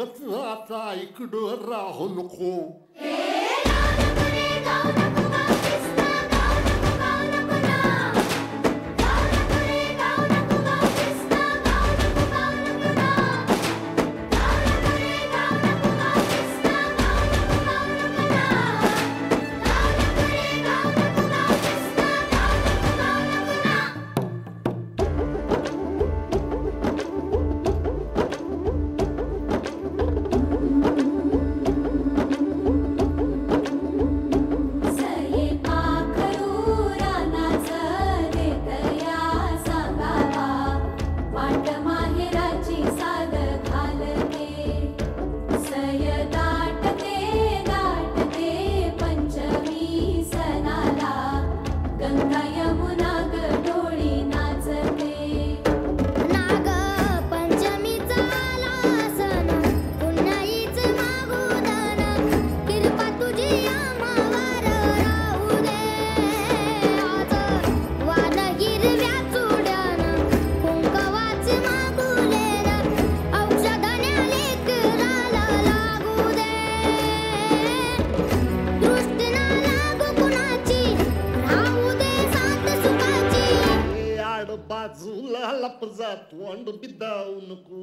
उगच आता इकडं राहू नको. बाजूला लप जात वांड बिदाऊ नको.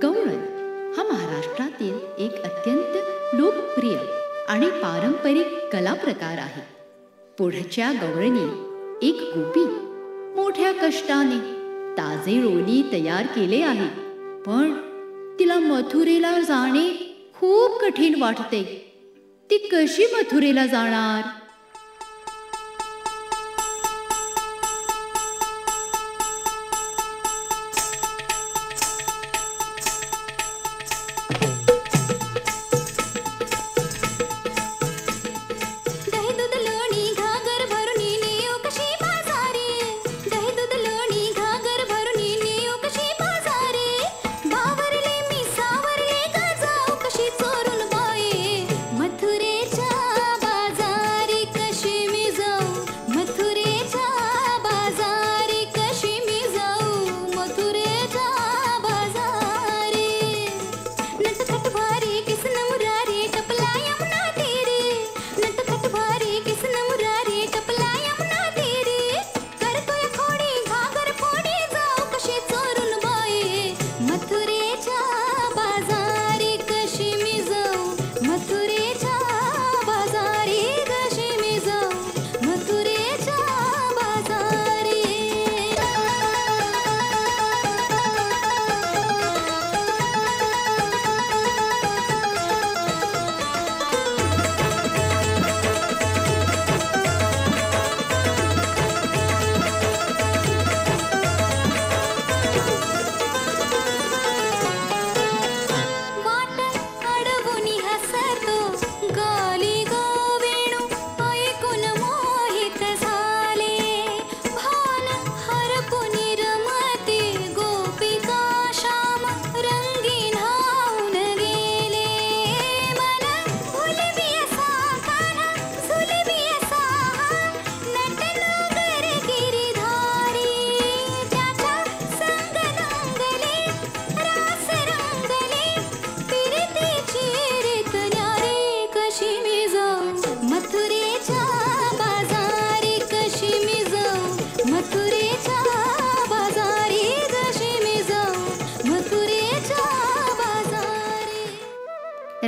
गवळण हा महाराष्ट्रातील एक अत्यंत लोकप्रिय आणि पारंपरिक कला प्रकार आहे. पुढच्या गवळणी एक गोपी मोठ्या कष्टाने ताजे रोली तयार केले आहे, पण तिला मथुरेला जाणे खूप कठीण वाटते. ती कशी मथुरेला जाणार?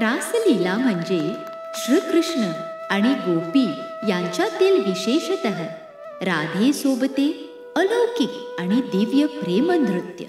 रासलीला म्हणजे श्रीकृष्ण आणि गोपी यांच्यातील विशेषतः राधेसोबते अलौकिक आणि दिव्य प्रेम नृत्य.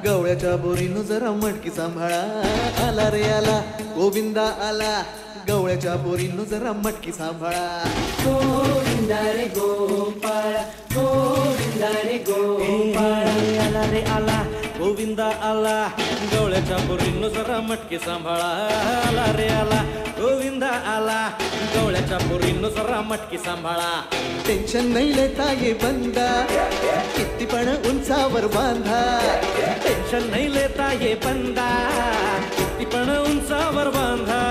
गवळ्याच्या बोरीनं जरा मटकी सांभाळा. आला रे आला गोविंदा आला, गवळ्याच्या बोरीनं जरा मटकी सांभाळा. गोविंदा रे गोपाळ, गोविंदा रे गोपाळ. आला रे आला गोविंदा आला, गवळ्याच्या बोरीनं जरा मटकी सांभाळा. आला रे आला गोविंदा आला, गवळ्याच्या बोरीनं जरा मटकी सांभाळा. टेन्शन नाही लेता ये बंदा, किती पण उंचावर बांधा. टेन्शन नाही लेता ये बंदा, किती पण उंचावर बांधा.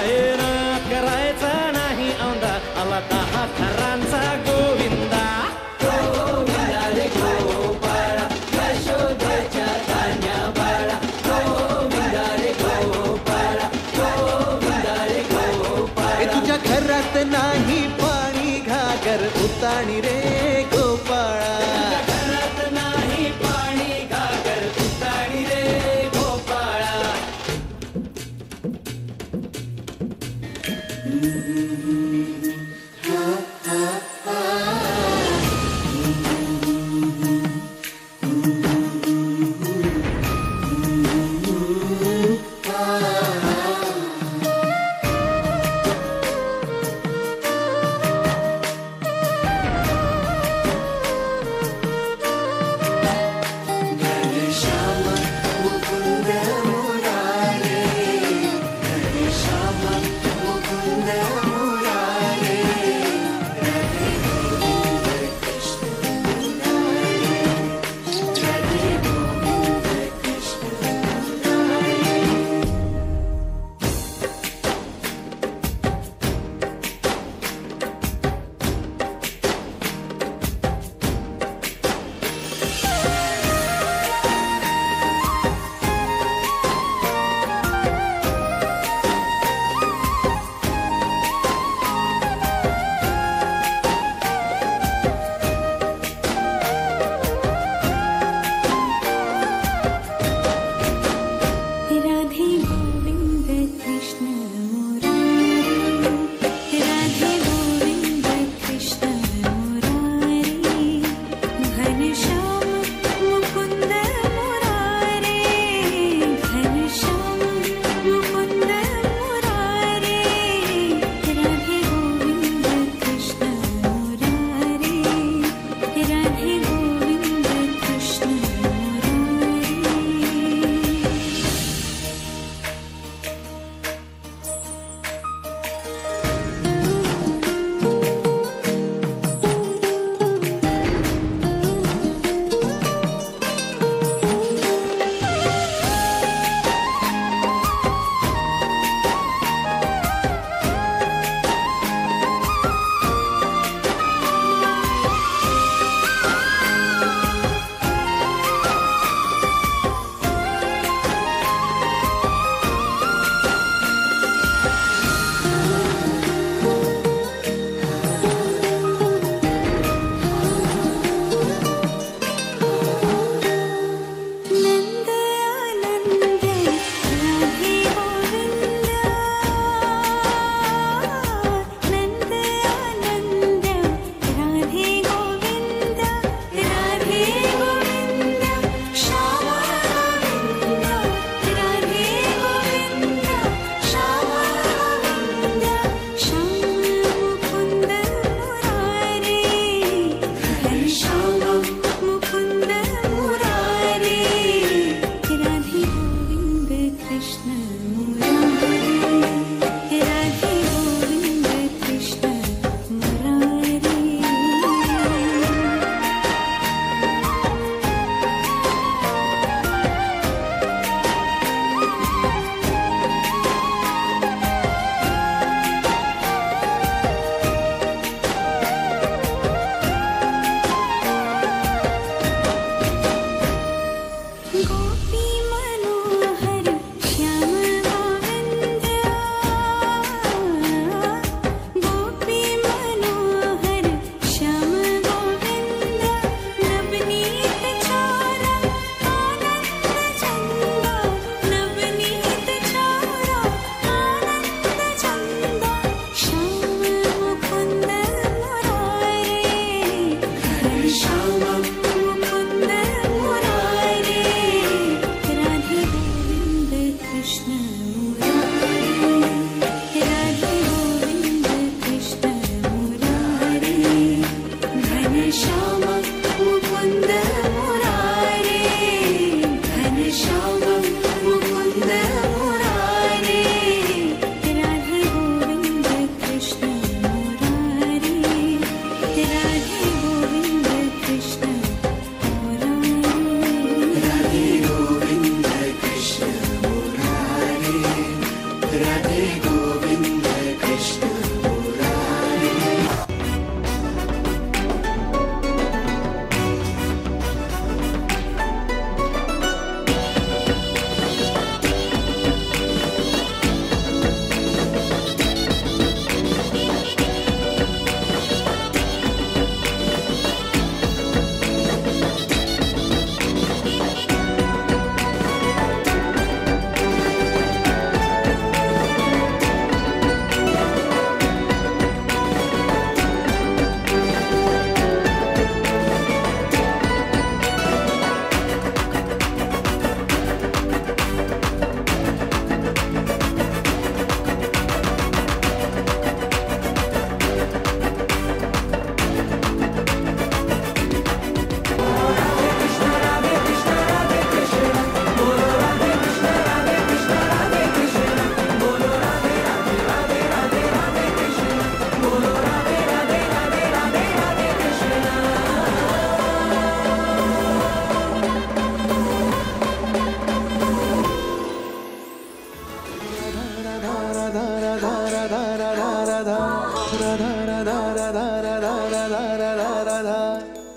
हे ना करायचा नाही औंदा, आला 10 थरांचा गोविंदा. गोविंदा रे गोपाळ, यशोदेच्या तान्या बाळा. गोविंदा रे गोपाळ, गोविंदा रे गोपाळ. तुझ्या घरात नाही पाणी, घागर उताणी रे गोपाळा. घरात नाही पाणी, घागर उताणी रे गोपाळा.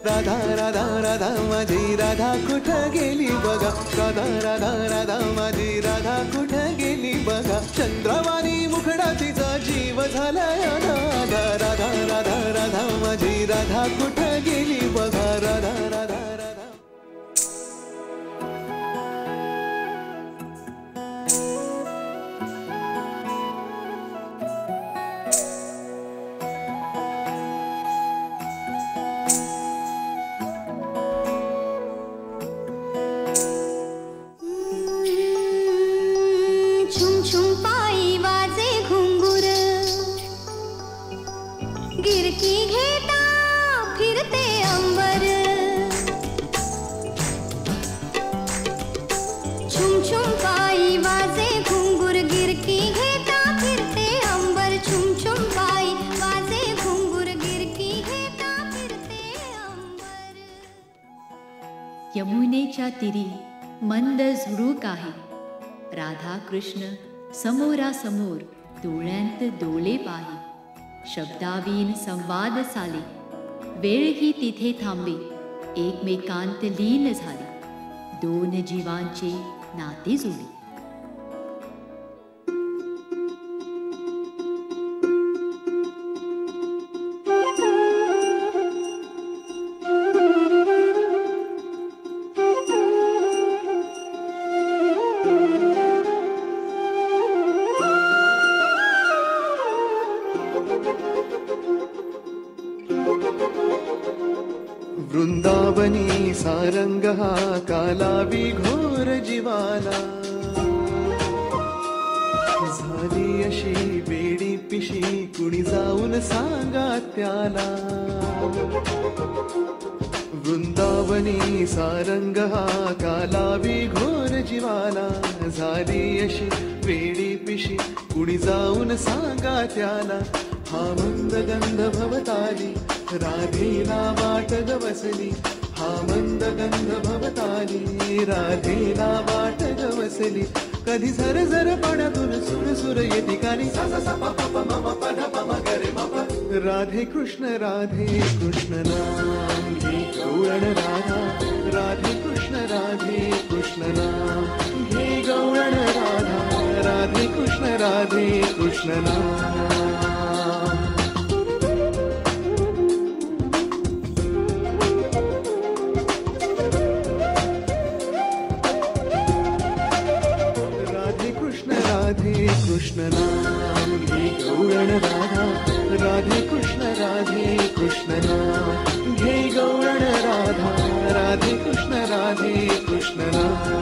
राधा राधा राधा माझी राधा कुठं गेली बघा, राधा राधा राधा माझी राधा कुठं गेली बघा, चंद्रवाणी मुखडा तिचा जीव झालाय अनाथा, राधा राधा राधा माझी राधा कुठं गेली बघा, राधा राधा राधा. छुम छुम पायी वाजे घुंगुर, गिरकी घेता फिरते अंबर, छुम छुम पायी वाजे घुंगुर, गिरकी घेता फिरते अंबर, छुम छुम पायी वाजे घुंगुर, गिरकी घेता फिरते अंबर. यमुनेच्या तीरी मंद झुळूक आहे, राधा कृष्ण समोरासमोर डोळ्यांत डोळे पाही, शब्दावीन संवाद चाले, वेळही तिथे थांबे, एकमेकांत लीन झाले, दोन जीवांचे नाते जुळले. वृंदावनी सारंग हा कालावी घोर जीवाला, झाली अशी वेडी पिशी कुणी जाऊन सांगा त्याला, वृंदावनी सारंग हा कालावी घोर जीवाला, झाली अशी वेडी पिशी कुणी जाऊन सांगा त्याला, हा मंद गंध भवताली राधेला वाट ग बसली, हा मंद गंध भवताली राधेला वाट ग बसली, कधी झर झर पाण्यातून सुर सुर ये ठिकाणी सा सा सा प प प म म प ध प म ग रे म प. राधे कृष्ण नाम घे गौरण राधा, राधे कृष्ण नाम घे गौरण राधा, राधे कृष्ण नाम. कृष्ण नाम घे गौरण राधा, राधे कृष्ण नाम घे गौरण राधा, राधे कृष्ण नाम.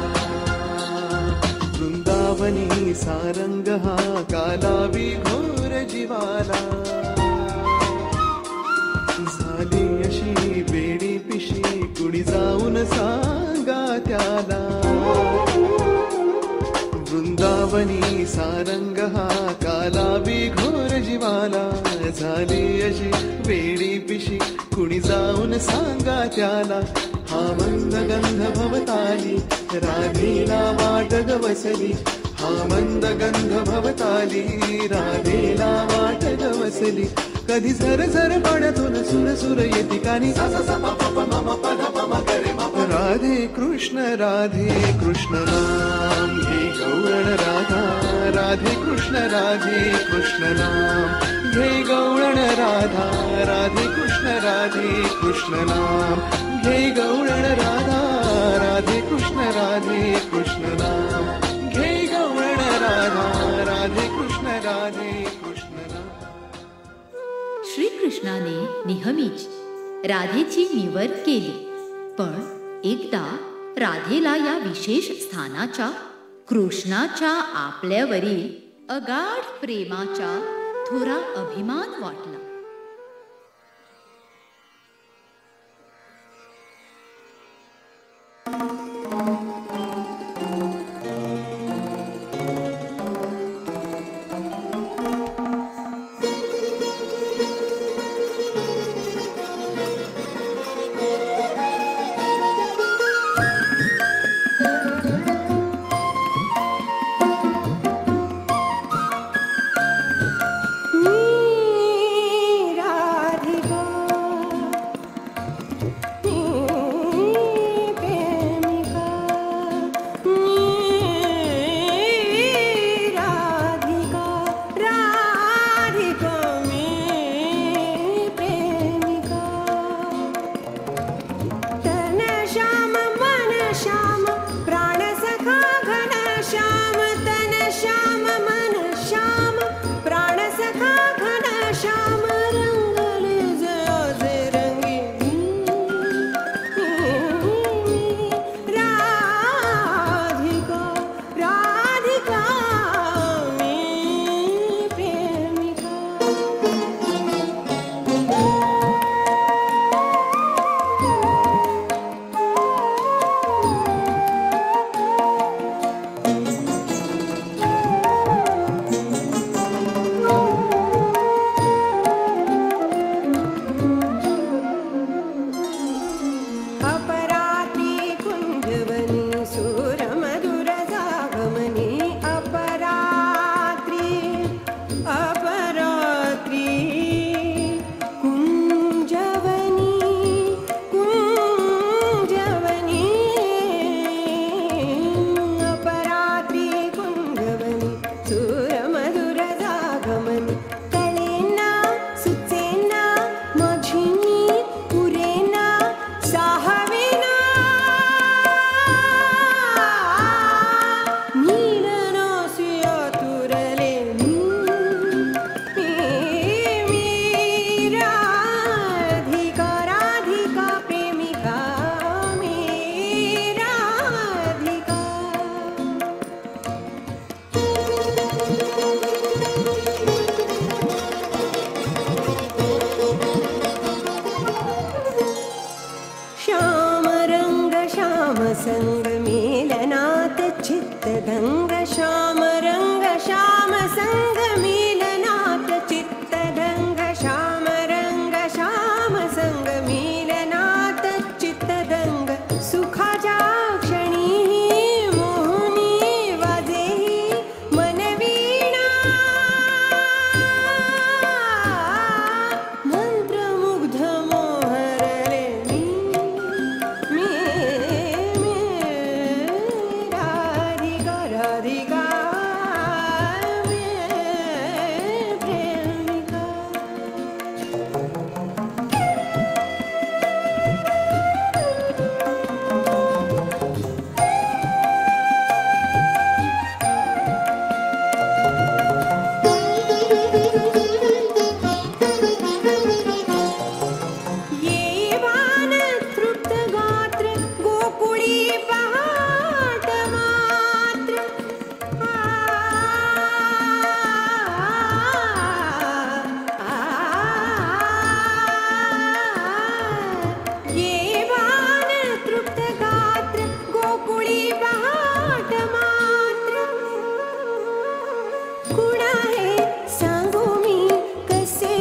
वृंदावनी सारंग हा कालावी घोर जीवाला, झाली अशी वेडी पिशी कुणी जाऊन सांगा त्याला, वृंदावनी सारंग हा कालावी घोर जीवाला, झाली अशी वेडी पिशी कुणी जाऊन सांगा त्याला, हा मंद गंध भवताली राधेला वाट ग बसली, हा मंद गंध भवताली राधेला वाट ग बसली, कधी झर झर पाण्यातून सुर सुर ये ठिकाणी सा सा सा प प प म म प ध प म ग रे म प. राधे कृष्ण नाम घे गौरण राधा, राधे कृष्ण नाम घे गौरण राधा, राधे कृष्ण नाम घे गौरण राधा, राधे कृष्ण नाम घे गौरण राधा, राधे कृष्ण नाम. श्रीकृष्णाने नेहमीच राधेची निवड केली, पण एकदा राधेला या विशेष स्थानाच्या, कृष्णाच्या आपल्यावरील अगाढ प्रेमाचा थोडा अभिमान वाटला. संग मेलनात चित्तदंग श्याम रंग श्याम संग मेलनात चित्तदंग श्याम रंग श्याम संग मेलनात चित्तदंग सुखाच्या क्षणी मोहनी वाजे मनवीणा मंत्रमुग्ध मोहरले मी राधिका राधिका प्रेमिका. येवान तृप्त गात्र गोकुळी पहाट मात्र येवान तृप्त गात्र गोकुळी पहाट मात्र कुण आहे सांगू मी कसे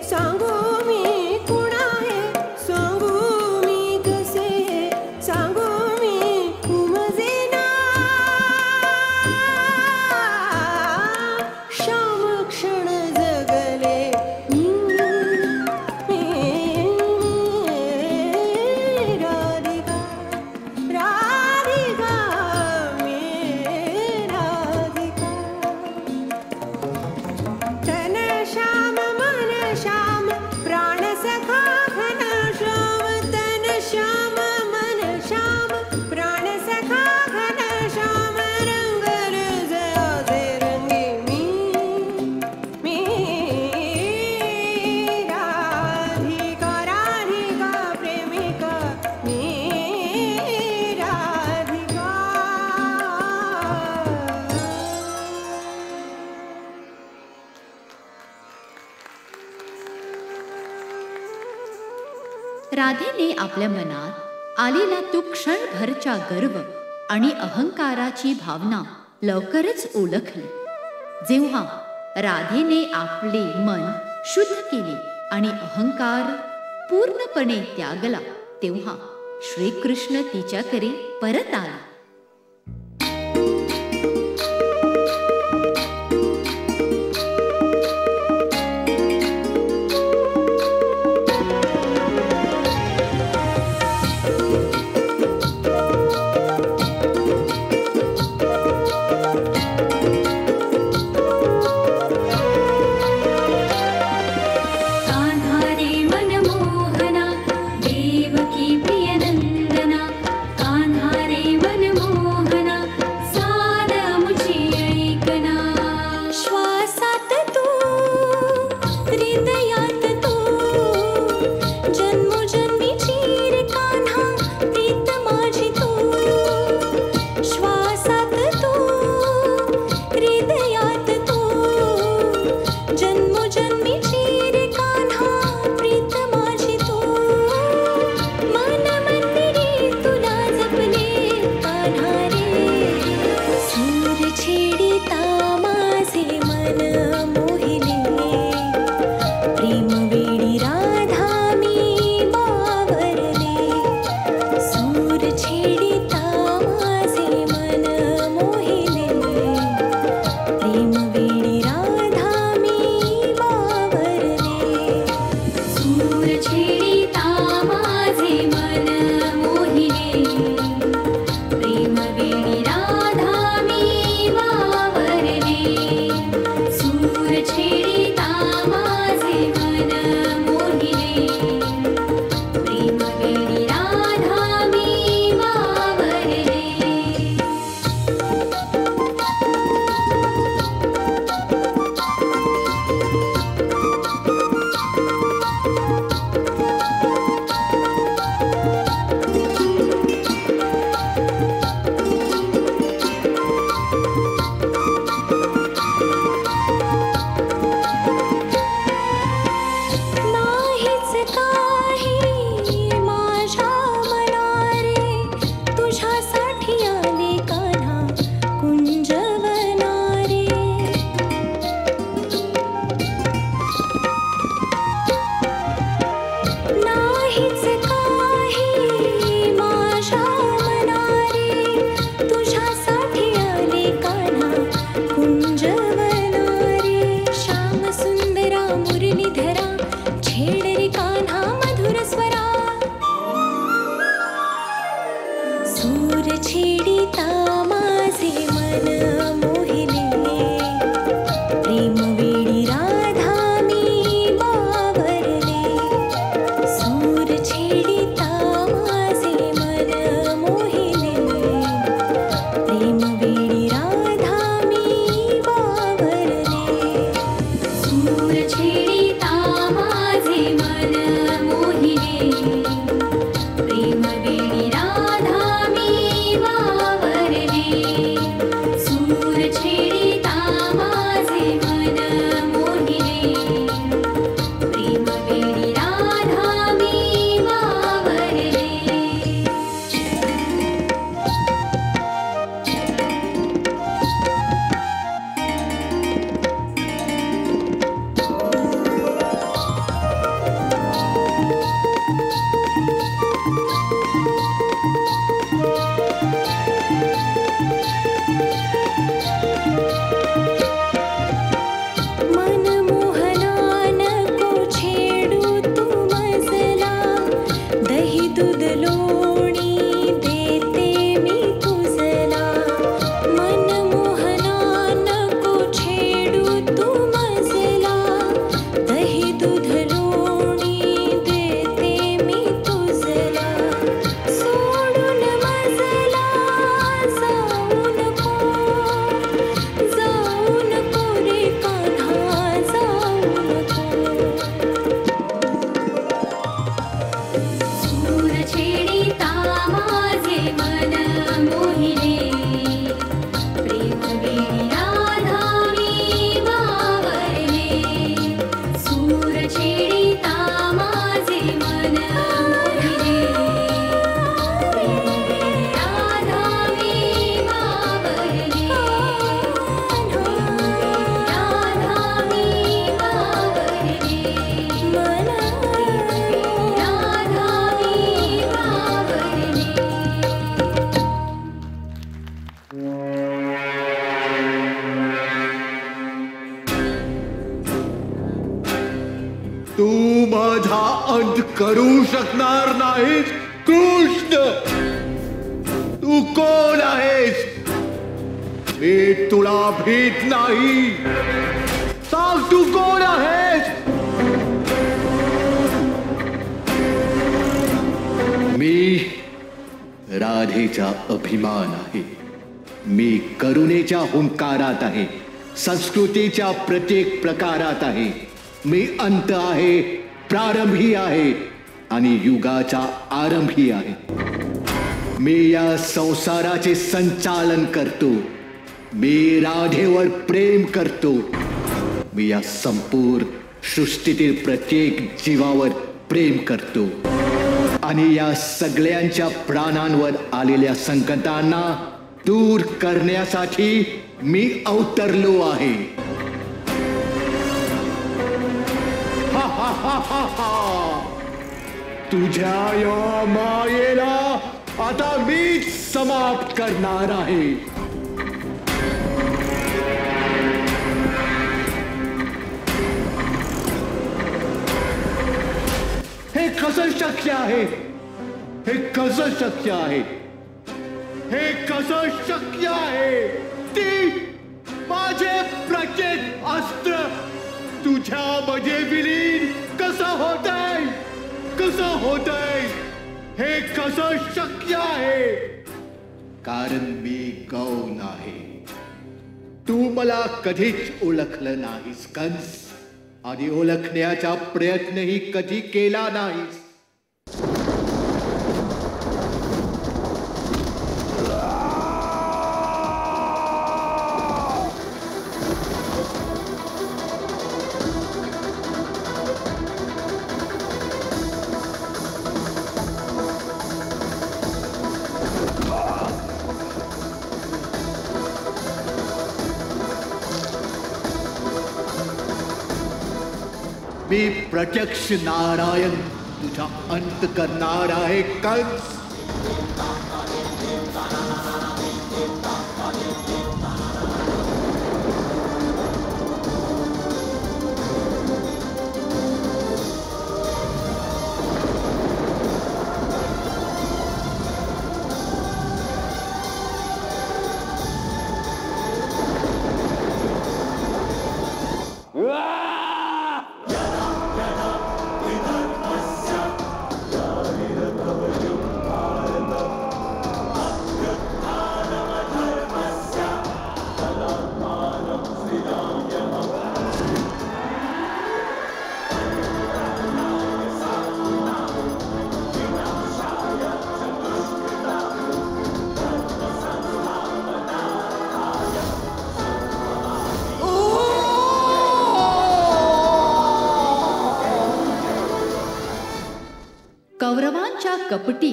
सांगू मी कुण आहे सांगू मी कसे सांगू मी उमजेना श्याम क्षण जगले मी राधिका राधिका मी राधिका. तन श्याम मन श्याम प्राण सखा घन श्याम तन श्याम मन श्याम प्राण सखा घन श्याम रंग रजयाचे रंगी मी राधिका राधिका प्रेमिका मी राधिका. राधेने आपल्या मनात आलेला तो क्षणभरचा गर्व आणि अहंकाराची भावना लवकरच ओळखली. जेव्हा राधेने आपले मन शुद्ध केले आणि अहंकार पूर्णपणे त्यागला तेव्हा श्रीकृष्ण तिच्याकडे परत आला. कान्हा रे मनमोहना देवकी प्रियनंदना कान्हा रे मनमोहना सूर छेडिता माझे मन मोहिले प्रेम वेडी राधा मी बावरले सूर छेडिता माझे मन मोहिले प्रेम वेडी राधा मी बावरले सूर छेडिता माझे मन मोहिले प्रेम वेडी राधा मी बावरले सूर छेडिता माझे मन मोहिले प्रेम वेडी राधा मी बावरले मनमोहना नको छेडू तू मजला दही दूध लोणी देते मी तुझला मनमोहना नको छेडू तू मजला दही दूध लोणी देते मी तुझला सोडून मजला जाऊ नको रे कान्हा जाऊ नको सूर छेडिता माझे मन मोहिले प्रेम वेडी राधा मी बावरले सूर छेडिता माझे मन मोहिले प्रेम वेडी राधा मी बावरले राधा मी बावरले मला राधा मी बावरले तू माझा अंत करू शकणार नाहीस कृष्ण. तू कोण आहेस? मी तुला भीत नाही. सांग तू कोण आहेस? मी राधेचा अभिमान आहे. मी करुणेच्या हुंकारात आहे. संस्कृतीच्या प्रत्येक प्रकारात आहे. मी अंत आहे, प्रारंभी आहे आणि युगाचा आरंभी आहे. मी या संसाराचे संचालन करतो. मी राधेवर प्रेम करतो. मी या संपूर्ण सृष्टीतील प्रत्येक जीवावर प्रेम करतो आणि या सगळ्यांच्या प्राणांवर आलेल्या संकटांना दूर करण्यासाठी मी अवतरलो आहे. तुझ्या या मायेला आता मीच समाप्त करणार आहे. हे कसं शक्य आहे? हे कसं शक्य आहे? हे कसं शक्य आहे? ती माझे प्रत्येक अस्त्र तुझ्यामध्ये विलीन कसं होतंय? कसं होतंय? हे कसं शक्य आहे? कारण मी गौण आहे. तू मला कधीच ओळखलं नाहीस कंस आणि ओळखण्याचा प्रयत्नही कधी केला नाहीस. मी प्रत्यक्ष नारायण तुझा अंत करणार आहे कंस. कपटी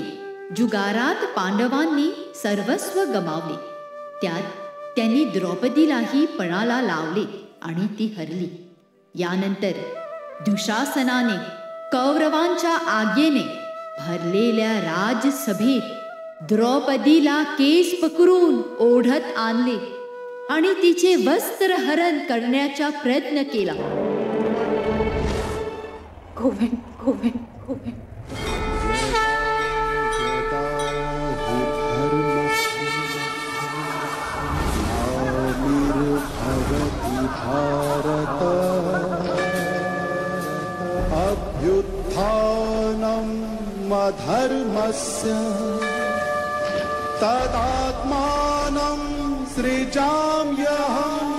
जुगारात पांडवांनी सर्वस्व गमावले. त्यात त्यांनी द्रौपदीलाही पणाला लावले आणि ती हरली. यानंतर दुशासनाने कौरवांच्या आज्ञेने भरलेल्या राजसभेत द्रौपदीला केस पकडून ओढत आणले आणि तिचे वस्त्रहरण करण्याचा प्रयत्न केला. गोविंद गोविंद गोविंद. अभ्युत्थानं अधर्मस्य तदात्मानं सृजाम्यहम्.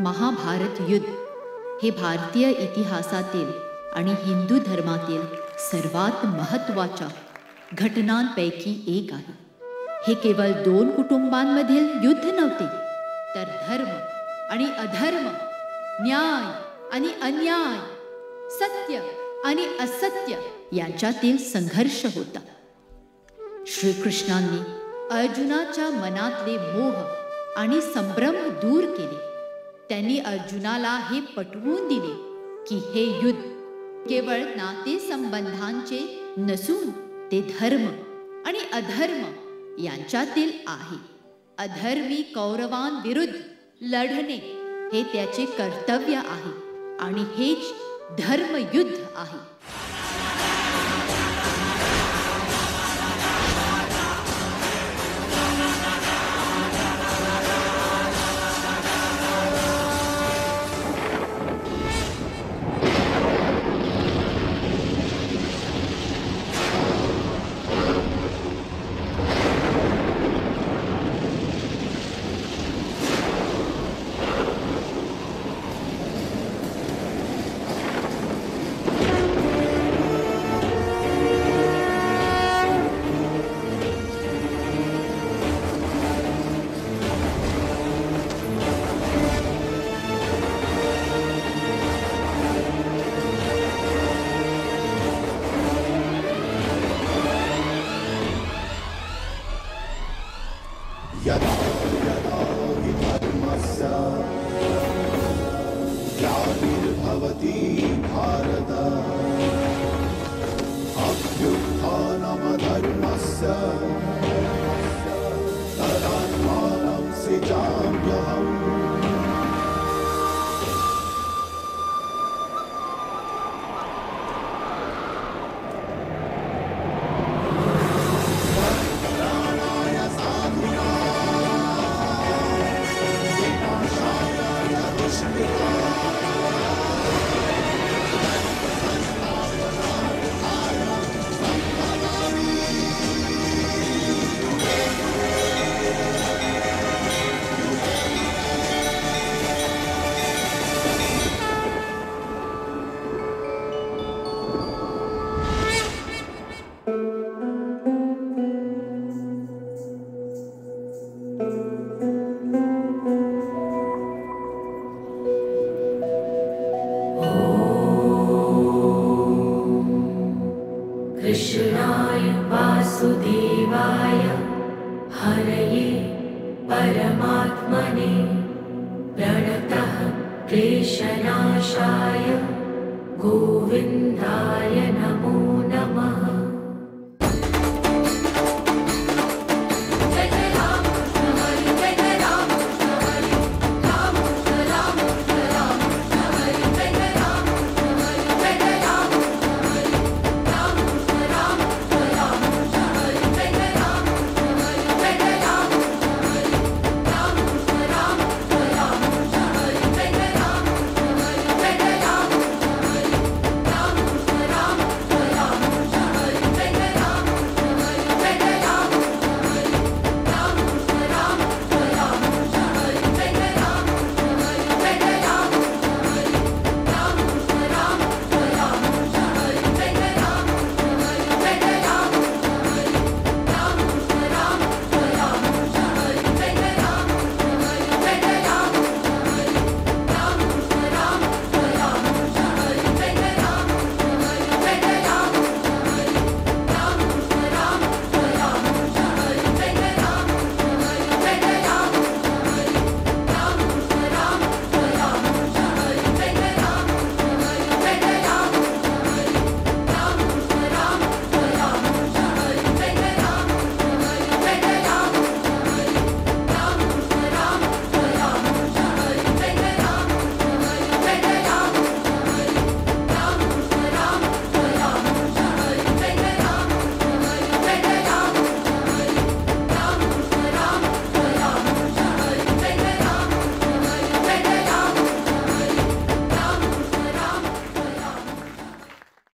महाभारत युद्ध हे भारतीय इतिहासातील आणि हिंदू धर्मातील सर्वात महत्त्वाच्या घटनांपैकी एक आहे. हे केवळ 2 कुटुंबांमधील युद्ध नव्हते, तर धर्म आणि अधर्म, न्याय आणि अन्याय, सत्य आणि असत्य यांच्यातील संघर्ष होता. श्रीकृष्णांनी अर्जुनाच्या मनातले मोह आणि संभ्रम दूर केले. त्यांनी अर्जुनाला हे पटवून दिले की हे युद्ध केवळ नातेसंबंधांचे नसून ते धर्म आणि अधर्म यांच्यातील आहे. अधर्मी कौरवांविरुद्ध लढणे हे त्याचे कर्तव्य आहे आणि हेच धर्मयुद्ध आहे. यदा यदा हि धर्मस्य ग्लानिर्भवति भारत अभ्युत्थानमधर्मस्य तदात्मानं सृजाम्यहम्. कृष्णाय वासुदेवाय हरये परमात्मने प्रणतः क्लेशनाशाय गोविन्दाय